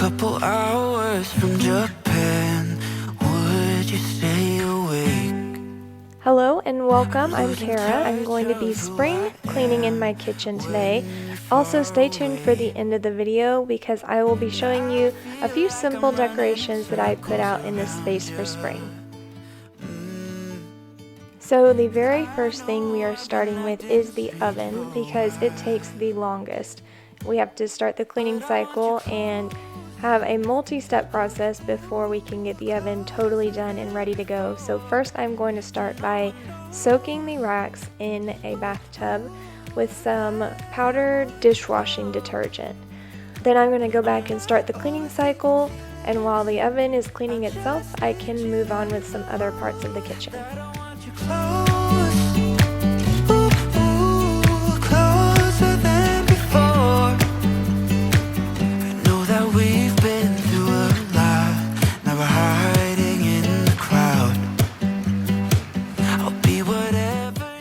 couple hours from Japan, would you stay awake? Hello and welcome, I'm Kara. I'm going to be spring cleaning in my kitchen today. Also stay tuned for the end of the video because I will be showing you a few simple decorations that I put out in this space for spring. So the very first thing we are starting with is the oven because it takes the longest. We have to start the cleaning cycle and have a multi-step process before we can get the oven totally done and ready to go. So first I'm going to start by soaking the racks in a bathtub with some powdered dishwashing detergent. Then I'm going to go back and start the cleaning cycle, and while the oven is cleaning itself, I can move on with some other parts of the kitchen.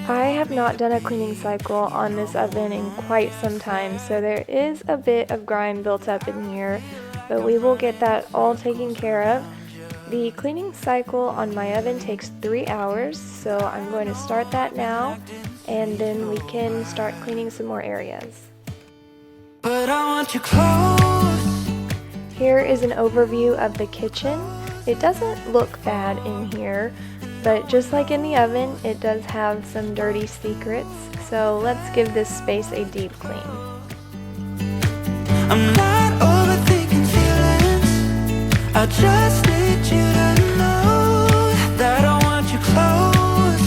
I have not done a cleaning cycle on this oven in quite some time, so there is a bit of grime built up in here, but we will get that all taken care of. The cleaning cycle on my oven takes 3 hours, so I'm going to start that now, and then we can start cleaning some more areas. But I want you close. Here is an overview of the kitchen. It doesn't look bad in here, but just like in the oven, it does have some dirty secrets, so let's give this space a deep clean. I'm not overthinking feelings, I just need you to know that I want you close,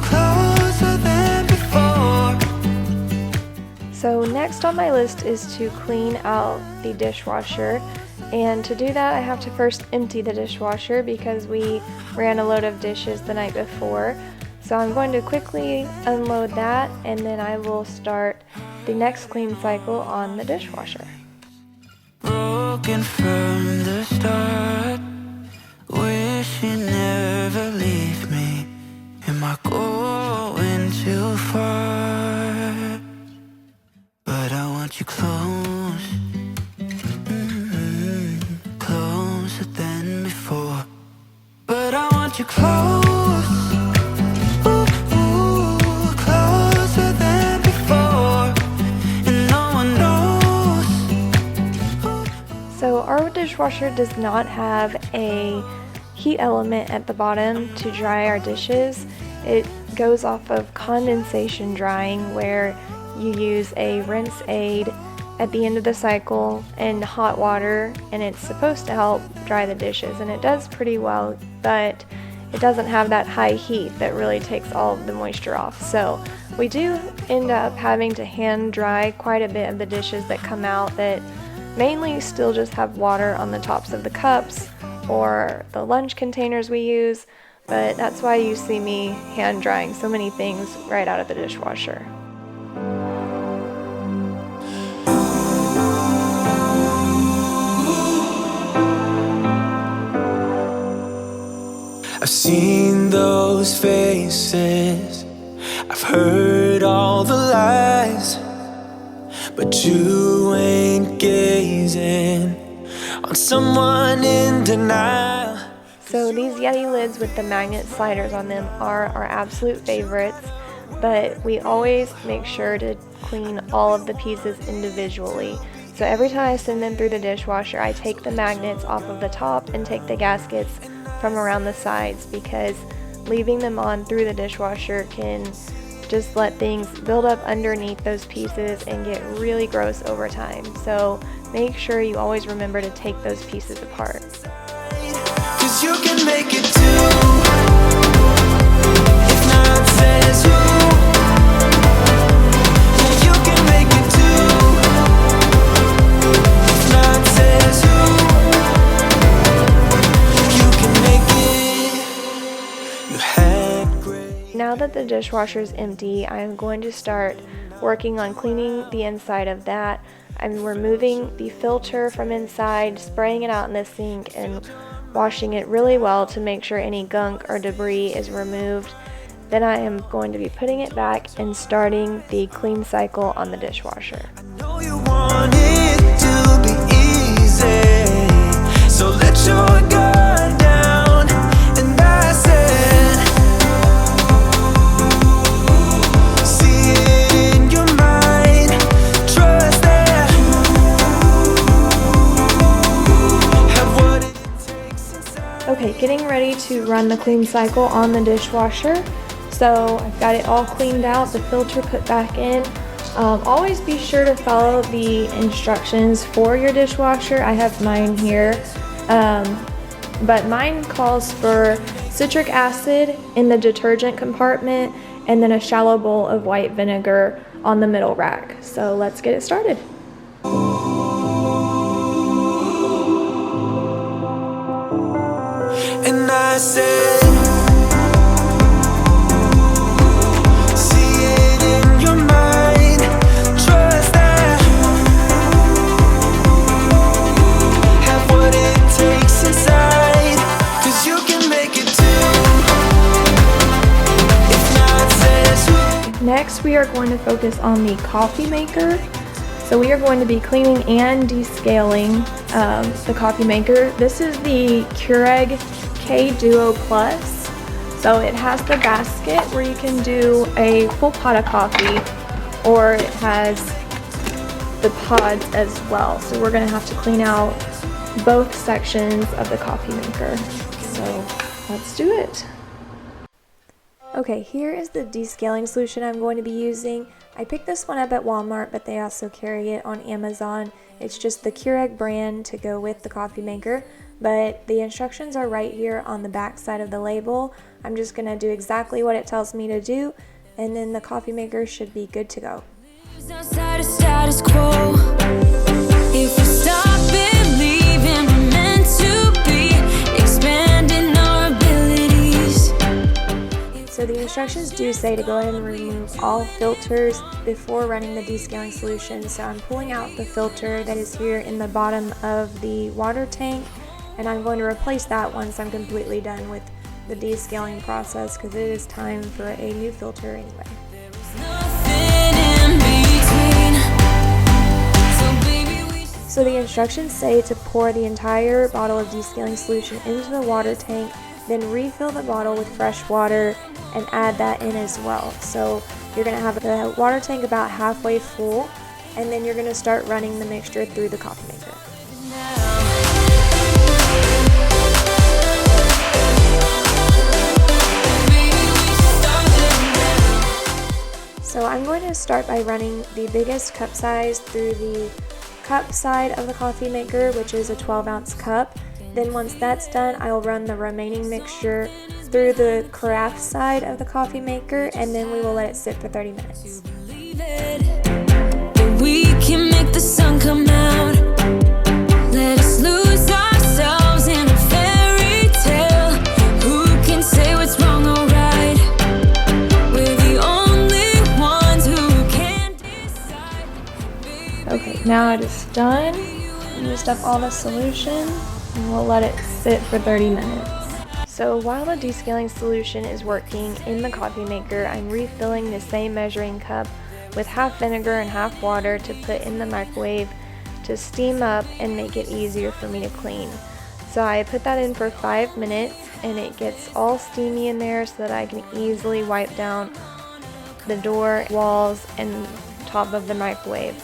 closer than before. So next on my list is to clean out the dishwasher. And to do that, I have to first empty the dishwasher because we ran a load of dishes the night before. So I'm going to quickly unload that, and then I will start the next clean cycle on the dishwasher. Broken from the start, wish you never leave me. Am I going too far? But I want you close. But I want you close, closer than before, and no one knows. So our dishwasher does not have a heat element at the bottom to dry our dishes. It goes off of condensation drying, where you use a rinse aid at the end of the cycle in hot water, and it's supposed to help dry the dishes, and it does pretty well, but it doesn't have that high heat that really takes all of the moisture off. So we do end up having to hand dry quite a bit of the dishes that come out that mainly still just have water on the tops of the cups or the lunch containers we use, but that's why you see me hand drying so many things right out of the dishwasher. I've seen those faces, I've heard all the lies, but you ain't gazing on someone in denial. So these Yeti lids with the magnet sliders on them are our absolute favorites, but we always make sure to clean all of the pieces individually. So every time I send them through the dishwasher, I take the magnets off of the top and take the gaskets from around the sides, because leaving them on through the dishwasher can just let things build up underneath those pieces and get really gross over time. So make sure you always remember to take those pieces apart. 'Cause you can make it too, if not says who. Yeah, you can make it too, if not says who. Now that the dishwasher is empty, I'm going to start working on cleaning the inside of that. I'm removing the filter from inside, spraying it out in the sink, and washing it really well to make sure any gunk or debris is removed. Then I am going to be putting it back and starting the clean cycle on the dishwasher. I know you want it. getting ready to run the clean cycle on the dishwasher. So I've got it all cleaned out, the filter put back in. Always be sure to follow the instructions for your dishwasher. I have mine here, but mine calls for citric acid in the detergent compartment and then a shallow bowl of white vinegar on the middle rack. So let's get it started. And I said, see it in your mind, trust that, have what it takes inside, 'cause you can make it too, if not says. Next, we are going to focus on the coffee maker. So we are going to be cleaning and descaling the coffee maker. This is the Keurig K-Duo Plus. So it has the basket where you can do a full pot of coffee, or it has the pods as well. So we're gonna have to clean out both sections of the coffee maker. So let's do it. Okay, here is the descaling solution I'm going to be using. I picked this one up at Walmart, but they also carry it on Amazon. It's just the Keurig brand to go with the coffee maker, but the instructions are right here on the back side of the label. I'm just gonna do exactly what it tells me to do, and then the coffee maker should be good to go. Outside of status quo, if we stop believing we're meant to be, expanding our abilities. So the instructions do say to go ahead and remove all filters before running the descaling solution. So I'm pulling out the filter that is here in the bottom of the water tank, and I'm going to replace that once I'm completely done with the descaling process, because it is time for a new filter anyway. Nothing in between. So baby, we So the instructions say to pour the entire bottle of descaling solution into the water tank, then refill the bottle with fresh water and add that in as well. So you're going to have the water tank about halfway full, and then you're going to start running the mixture through the coffee maker. So I'm going to start by running the biggest cup size through the cup side of the coffee maker, which is a 12-ounce cup. Then once that's done, I'll run the remaining mixture through the carafe side of the coffee maker, and then we will let it sit for 30 minutes. believe it, that we can make the sun come out. Let us lose ourselves in a fairy tale. Who can say what's wrong or right? We're the only ones who can decide. Okay, now it is done. Used up all the solution, and we'll let it sit for 30 minutes. So while the descaling solution is working in the coffee maker, I'm refilling the same measuring cup with half vinegar and half water to put in the microwave to steam up and make it easier for me to clean. So I put that in for 5 minutes, and it gets all steamy in there so that I can easily wipe down the door, walls, and top of the microwave.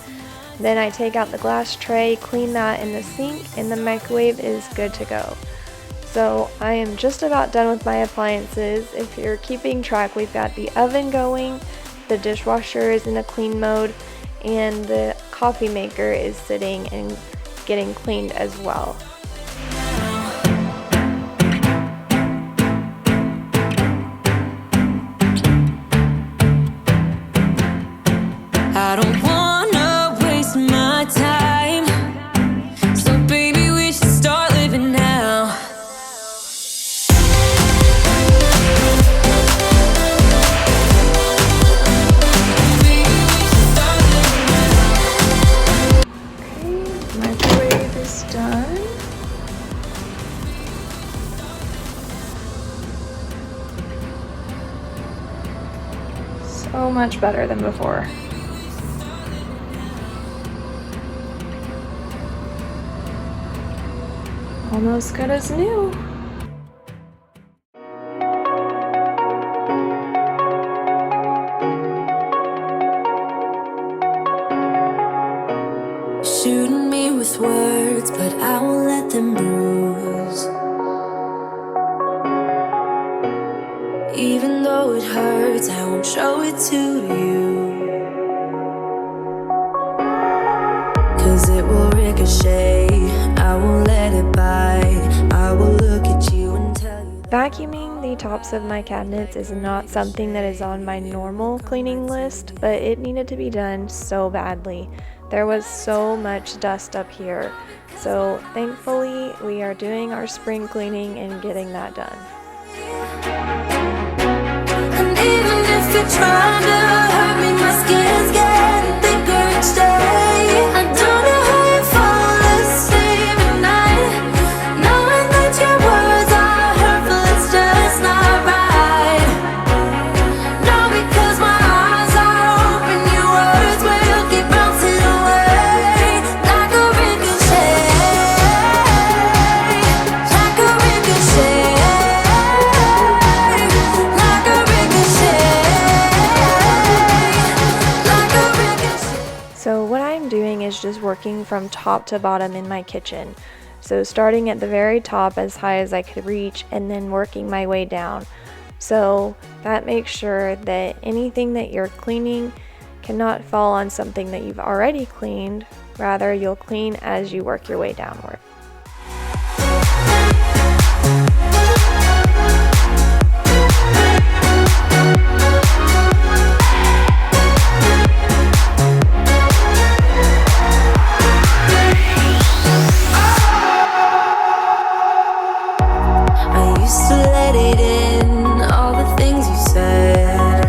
Then I take out the glass tray, clean that in the sink, and the microwave is good to go. So I am just about done with my appliances. If you're keeping track, we've got the oven going, the dishwasher is in a clean mode, and the coffee maker is sitting and getting cleaned as well. I don't wanna waste my time, so baby we should start living now. Baby, we should start living now. Okay, microwave is done. So much better than before. Almost good as new. Shooting me with words, but I won't let them bruise. words, I won't show it to you. 'Cause it will ricochet, I won't let it bite. I will look at you and tell you. Vacuuming the tops of my cabinets is not something that is on my normal cleaning list, but it needed to be done so badly. There was so much dust up here, so thankfully we are doing our spring cleaning and getting that done. And even if you're trying to hurt me, my skin's getting thicker each day. I don't know how you fall asleep at night, knowing that your words are hurtful, it's just not right. No, because my eyes are open, your words will keep bouncing away like a ricochet, like a ricochet, like a ricochet, like a ricochet. So what I'm doing is just working from top to bottom in my kitchen. So starting at the very top as high as I could reach and then working my way down. So that makes sure that anything that you're cleaning cannot fall on something that you've already cleaned. Rather, you'll clean as you work your way downward. I used to let it in, all the things you said.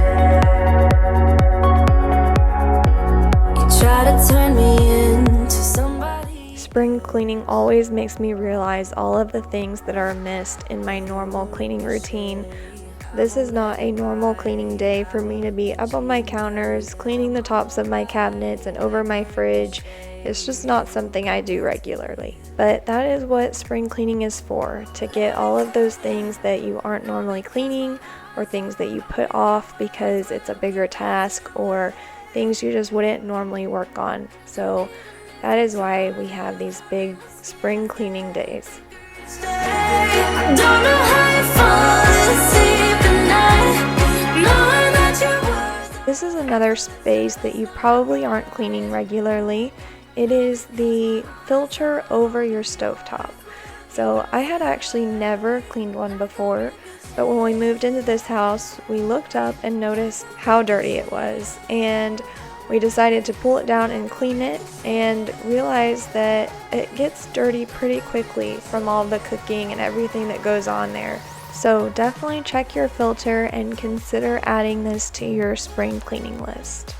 You try to turn me into somebody. Spring cleaning always makes me realize all of the things that are missed in my normal cleaning routine. This is not a normal cleaning day for me to be up on my counters, cleaning the tops of my cabinets and over my fridge. It's just not something I do regularly. But that is what spring cleaning is for, to get all of those things that you aren't normally cleaning or things that you put off because it's a bigger task or things you just wouldn't normally work on. So that is why we have these big spring cleaning days. I don't know how you fall asleep at night, knowing that your words. This is another space that you probably aren't cleaning regularly. It is the filter over your stovetop. So I had actually never cleaned one before, but when we moved into this house, we looked up and noticed how dirty it was, and we decided to pull it down and clean it and realized that it gets dirty pretty quickly from all the cooking and everything that goes on there. So definitely check your filter and consider adding this to your spring cleaning list.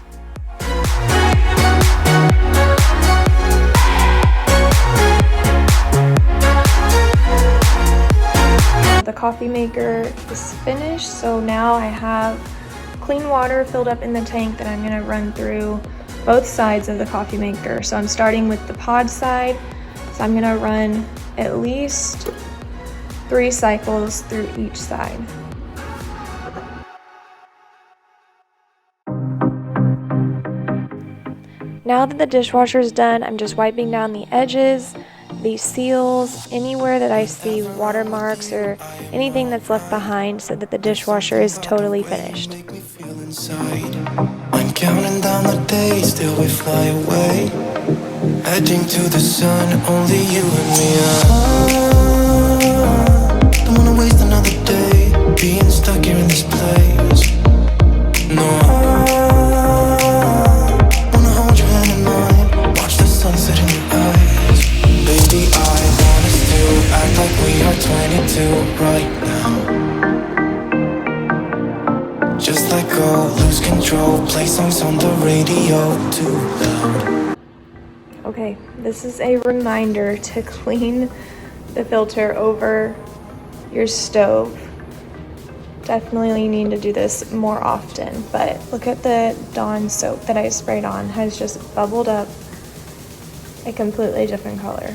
The coffee maker is finished, so now I have clean water filled up in the tank that I'm going to run through both sides of the coffee maker. So I'm starting with the pod side, so I'm going to run at least 3 cycles through each side. Now that the dishwasher is done, I'm just wiping down the edges, the seals, anywhere that I see watermarks or anything that's left behind so that the dishwasher is totally finished. Make me feel inside. I'm counting down the days till we fly away, heading to the sun, only you and me. Don't wanna waste another day being stuck here in this place. No, wanna hold your hand in mine, watch the sunset in your eyes. Baby, I want us to act like we are 22 right now. Just let go, lose control, play songs on the radio too loud. Okay, this is a reminder to clean the filter over your stove. Definitely need to do this more often, but look at the Dawn soap that I sprayed on, has just bubbled up a completely different color.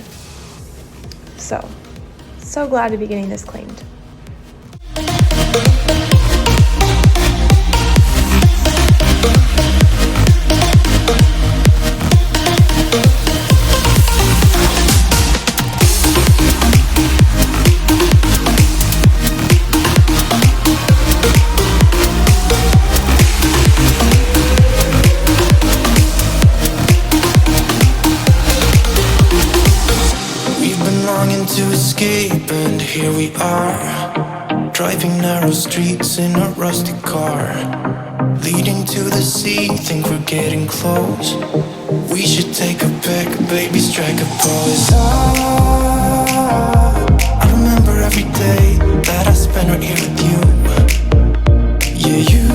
So glad to be getting this cleaned. escape, and here we are, driving narrow streets in a rusty car, leading to the sea, think we're getting close. We should take a pic, baby, strike a pose. I remember every day that I spent right here with you. Yeah, you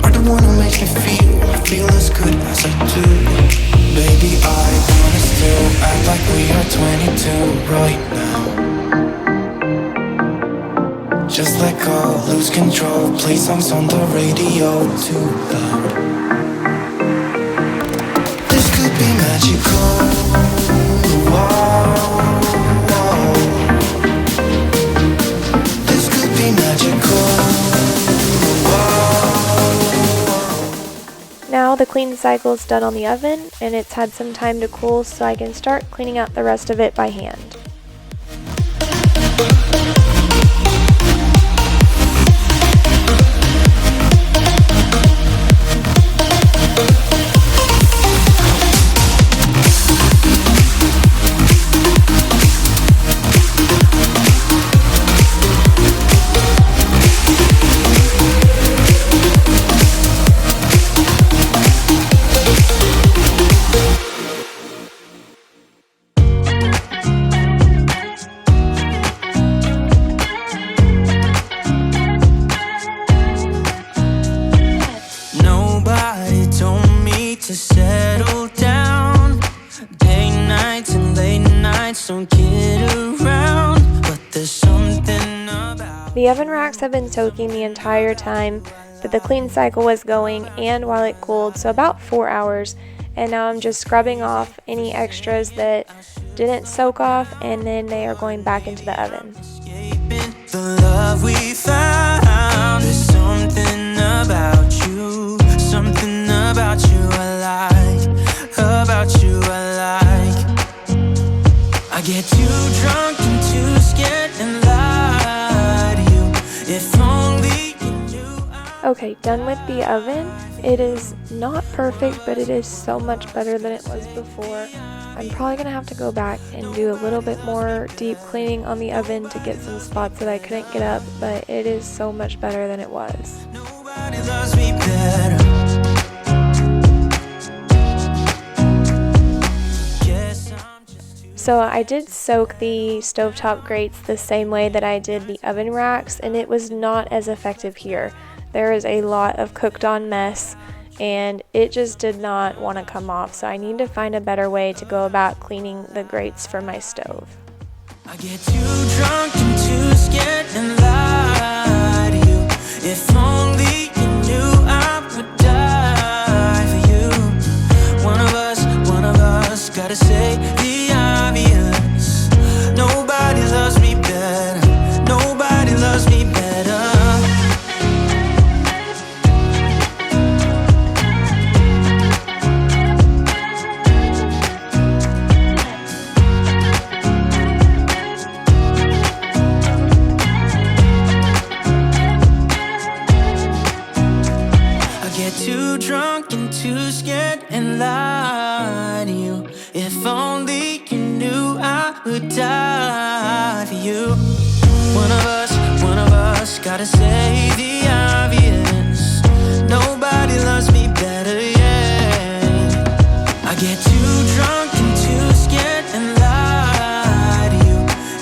are the one who makes me feel as good as I do. Baby, I wanna still act like we are 22 right now. Just let go, lose control, play songs on the radio too loud. This could be magical. Whoa, whoa. This could be magical. Now the clean cycle is done on the oven, and it's had some time to cool, so I can start cleaning out the rest of it by hand. To settle down, day nights and late nights don't get around, but there's something about. The oven racks have been soaking the entire time that the clean cycle was going and while it cooled, so about 4 hours, and now I'm just scrubbing off any extras that didn't soak off, and then they are going back into the oven. The love we found, there's something about you, something about you I like, about you I like. I get too drunk and too scared and lie to you. If only you knew Okay, done with the oven. It is not perfect, but it is so much better than it was before. I'm probably going to have to go back and do a little bit more deep cleaning on the oven to get some spots that I couldn't get up, but it is so much better than it was. nobody loves me better. So I did soak the stovetop grates the same way that I did the oven racks, and it was not as effective here. There is a lot of cooked on mess, and it just did not want to come off, so I need to find a better way to go about cleaning the grates for my stove. I get too drunk and too scared and lie to you. If only you knew I would die for you. One of us gotta say the obvious. Nobody loves me better. Nobody loves me better. Too drunk and too scared and lie to you. If only you knew I would die for you. One of us gotta say the obvious. Nobody loves me better, yeah. I get too drunk and too scared and lie to you.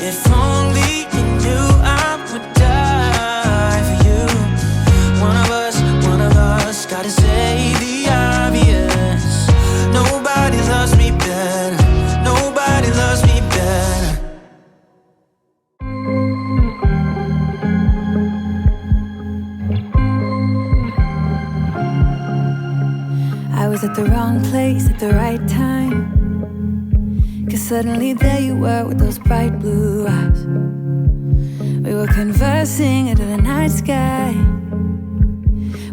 If only you knew I would die for you. One of us gotta say the obvious. Nobody loves me better. Nobody loves me better. I was at the wrong place at the right time, 'cause suddenly there you were with those bright blue eyes. We were conversing into the night sky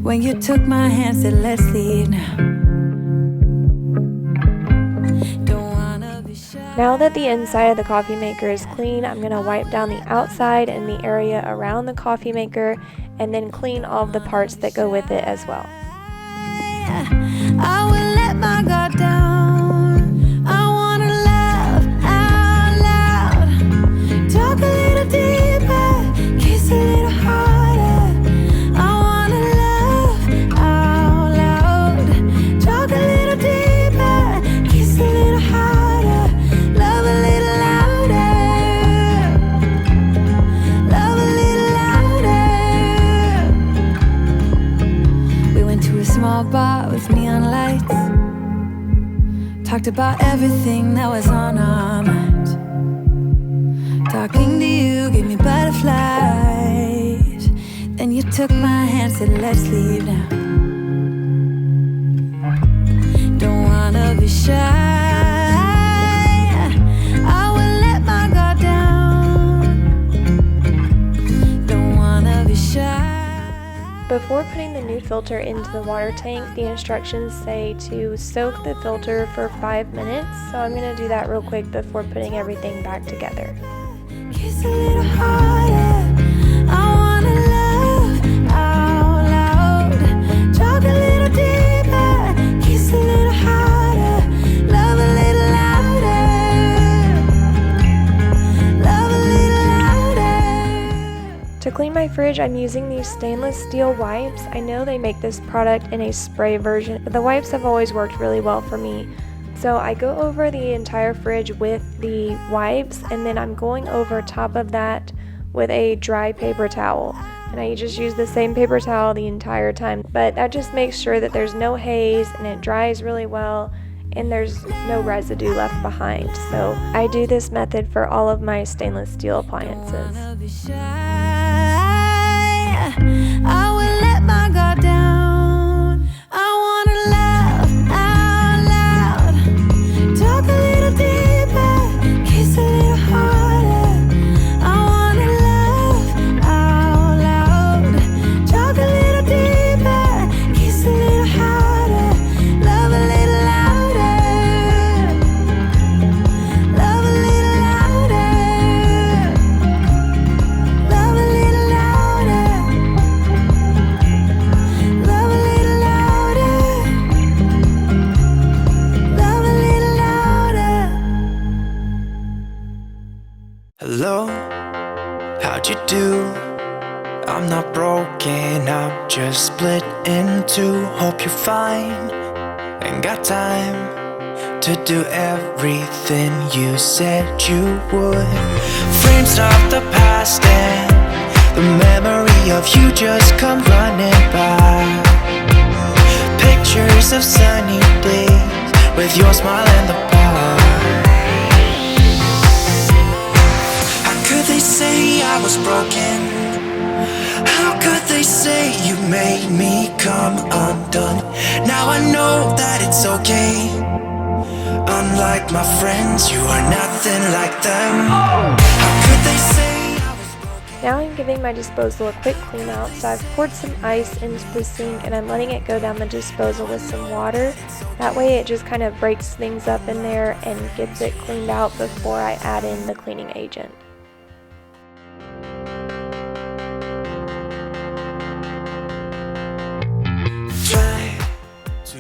when you took my hand, said let's leave now. Don't wanna be shy. Now that the inside of the coffee maker is clean, I'm going to wipe down the outside and the area around the coffee maker, and then clean all of the parts that go with it as well. I will let my guard down. I wanna laugh out loud. Talked about everything that was on our minds. Talking to you gave me butterflies. Then you took my hand, said let's leave now. Don't wanna be shy, I will let my guard down. Don't wanna be shy. Before putting the new filter into the water tank, the instructions say to soak the filter for 5 minutes, so I'm going to do that real quick before putting everything back together. Kiss a little harder, I wanna love out loud. Talk a little deeper, kiss a little harder, love a little louder, love a little louder. To clean my fridge, I'm using these stainless steel wipes. I know they make this product in a spray version, but the wipes have always worked really well for me. So I go over the entire fridge with the wipes, and then I'm going over top of that with a dry paper towel. And I just use the same paper towel the entire time, but that just makes sure that there's no haze and it dries really well and there's no residue left behind. So I do this method for all of my stainless steel appliances. I will let my guard down. I wanna laugh out loud. Talk a little deeper, kiss a little harder. I wanna laugh out loud. Talk a little deeper, kiss a little harder. Love a little louder. Love a little louder. Love a little louder. Love a little louder. Love a little louder. Hello, how'd you do? I'm not broken, I'm just split in two. Hope you're fine, ain't got time to do everything you said you would. Frames of the past and the memory of you just come running by. Pictures of sunny days with your smile in the bar. How could they say I was broken? How could they say you made me come undone? Now I know that it's okay. Unlike my friends, you are nothing like them. How could they say I was broken? Now I'm giving my disposal a quick clean out, so I've poured some ice into the sink and I'm letting it go down the disposal with some water. That way it just kind of breaks things up in there and gets it cleaned out before I add in the cleaning agent.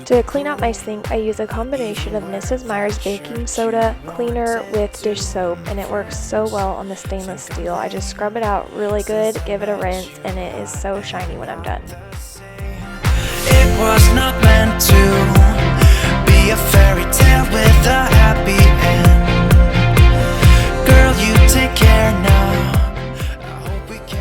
To clean out my sink, I use a combination of Mrs. Meyer's baking soda cleaner with dish soap, and it works so well on the stainless steel. I just scrub it out really good, give it a rinse, and it is so shiny when I'm done. It was not meant to be a fairy tale with a happy end. Girl, you take care now.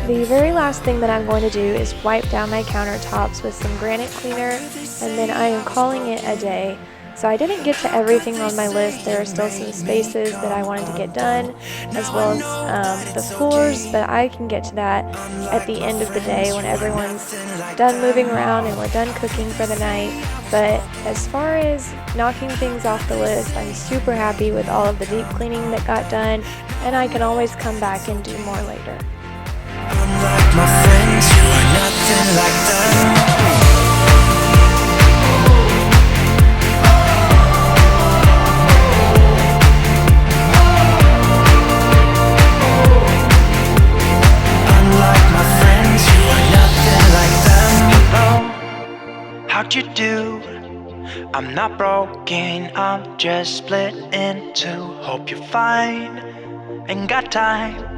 The very last thing that I'm going to do is wipe down my countertops with some granite cleaner, and then I am calling it a day. So I didn't get to everything on my list. There are still some spaces that I wanted to get done, as well as the floors, but I can get to that at the end of the day when everyone's done moving around and we're done cooking for the night. But as far as knocking things off the list, I'm super happy with all of the deep cleaning that got done, and I can always come back and do more later. Unlike my friends, you are nothing like them. Unlike my friends, you are nothing like them. Hello, how'd you do? I'm not broken, I'm just split in two. Hope you're fine, ain't got time.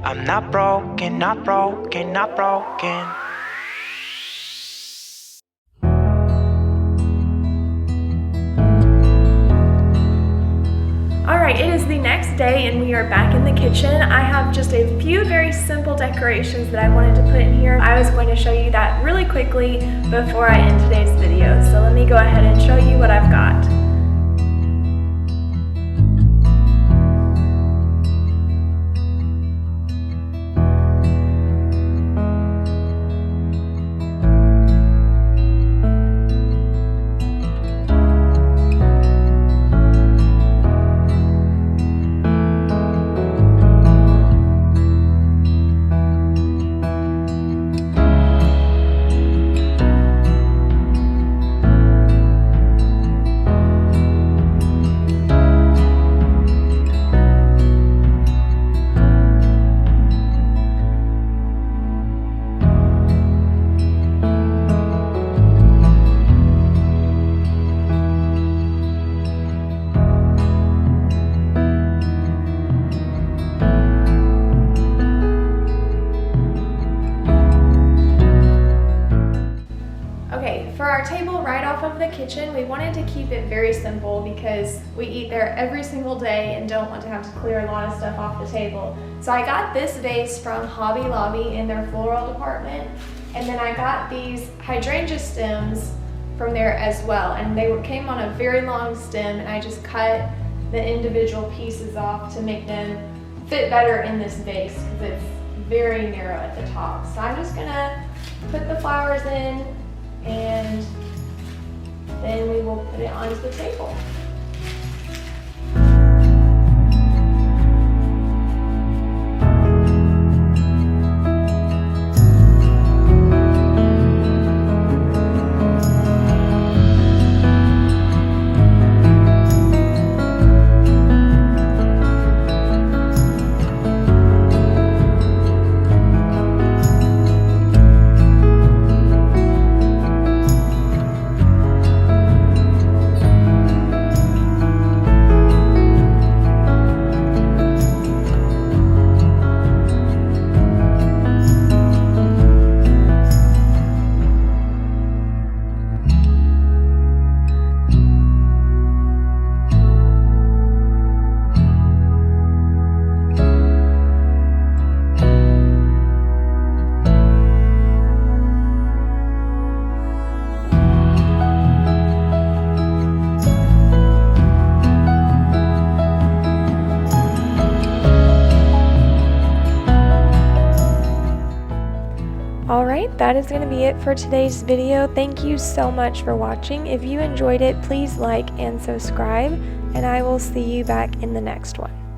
I'm not broken, not broken, not broken. Alright, it is the next day and we are back in the kitchen. I have just a few very simple decorations that I wanted to put in here. I was going to show you that really quickly before I end today's video. So let me go ahead and show you what I've got. kitchen, we wanted to keep it very simple because we eat there every single day and don't want to have to clear a lot of stuff off the table. So I got this vase from Hobby Lobby in their floral department, and then I got these hydrangea stems from there as well, and they came on a very long stem, and I just cut the individual pieces off to make them fit better in this vase because it's very narrow at the top. So I'm just gonna put the flowers in, and then we will put it onto the table. Alright, that is going to be it for today's video. Thank you so much for watching. If you enjoyed it, please like and subscribe, and I will see you back in the next one.